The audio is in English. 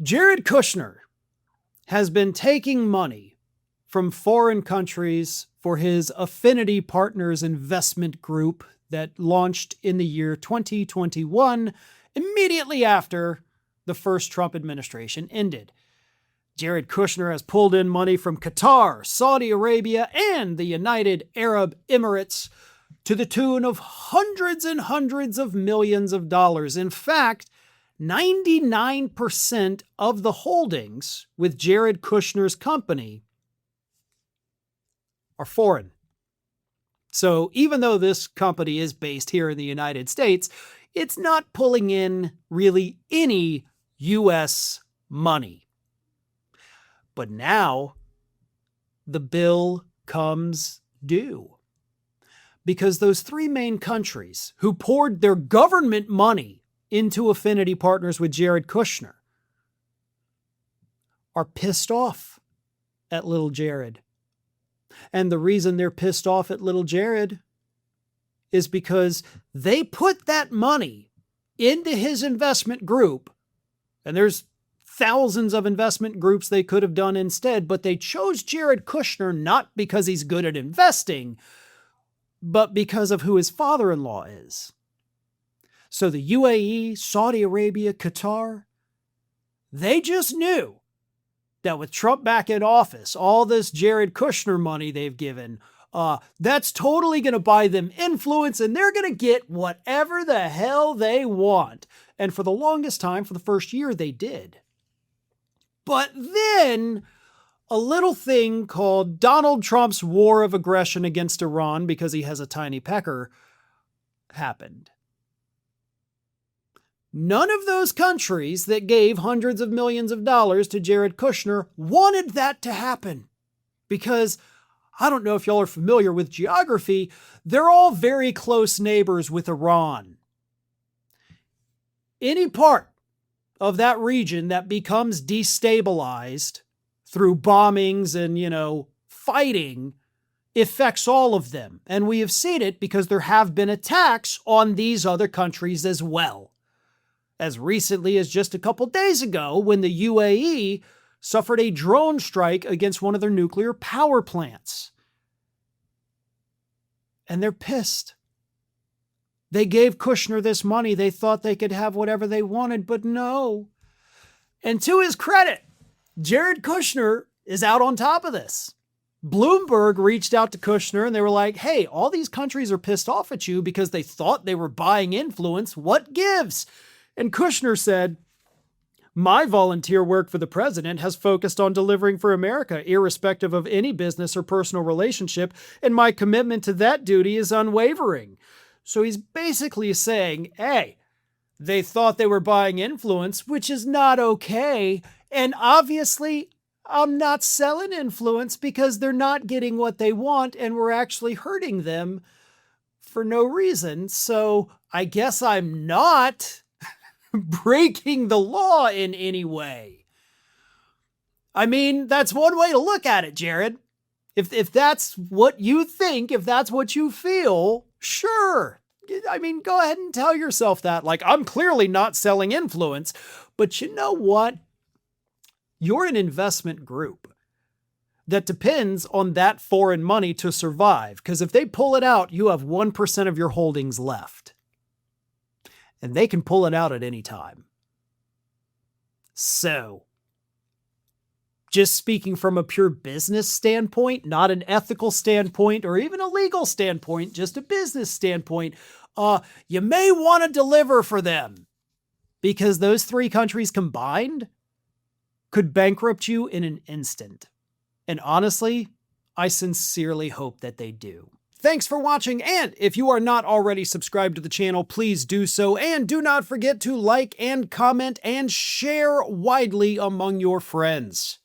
Jared Kushner has been taking money from foreign countries for his Affinity Partners investment group that launched in the year 2021, immediately after the first Trump administration ended. Jared Kushner has pulled in money from Qatar, Saudi Arabia, and the United Arab Emirates to the tune of hundreds and hundreds of millions of dollars. In fact, 99% of the holdings with Jared Kushner's company are foreign. So even though this company is based here in the United States, it's not pulling in really any U.S. money. But now the bill comes due, because those three main countries who poured their government money into Affinity Partners with Jared Kushner are pissed off at little Jared. And the reason they're pissed off at little Jared is because they put that money into his investment group, and there's thousands of investment groups they could have done instead, but they chose Jared Kushner not because he's good at investing, but because of who his father-in-law is. So the UAE, Saudi Arabia, Qatar, they just knew that with Trump back in office, all this Jared Kushner money they've given, that's totally going to buy them influence, and they're going to get whatever the hell they want. And for the longest time, for the first year, they did. But then a little thing called Donald Trump's war of aggression against Iran, because he has a tiny pecker, happened. None of those countries that gave hundreds of millions of dollars to Jared Kushner wanted that to happen, because I don't know if y'all are familiar with geography, they're all very close neighbors with Iran. Any part of that region that becomes destabilized through bombings and, fighting affects all of them. And we have seen it because there have been attacks on these other countries as well. As recently as just a couple days ago, when the UAE suffered a drone strike against one of their nuclear power plants. And they're pissed. They gave Kushner this money. They thought they could have whatever they wanted, but no. And to his credit, Jared Kushner is out on top of this. Bloomberg reached out to Kushner and they were like, hey, all these countries are pissed off at you because they thought they were buying influence. What gives? And Kushner said, my volunteer work for the president has focused on delivering for America, irrespective of any business or personal relationship, and my commitment to that duty is unwavering. So he's basically saying, hey, they thought they were buying influence, which is not okay. And obviously, I'm not selling influence because they're not getting what they want and we're actually hurting them for no reason. So I guess I'm not breaking the law in any way. I mean, that's one way to look at it, Jared. If that's what you think, if that's what you feel, sure. I mean, go ahead and tell yourself that. Like, I'm clearly not selling influence, but you know what? You're an investment group that depends on that foreign money to survive. Because if they pull it out, you have 1% of your holdings left. And they can pull it out at any time. So, just speaking from a pure business standpoint, not an ethical standpoint or even a legal standpoint, just a business standpoint, you may want to deliver for them, because those three countries combined could bankrupt you in an instant. And honestly, I sincerely hope that they do. Thanks for watching, and if you are not already subscribed to the channel, please do so, and do not forget to like and comment and share widely among your friends.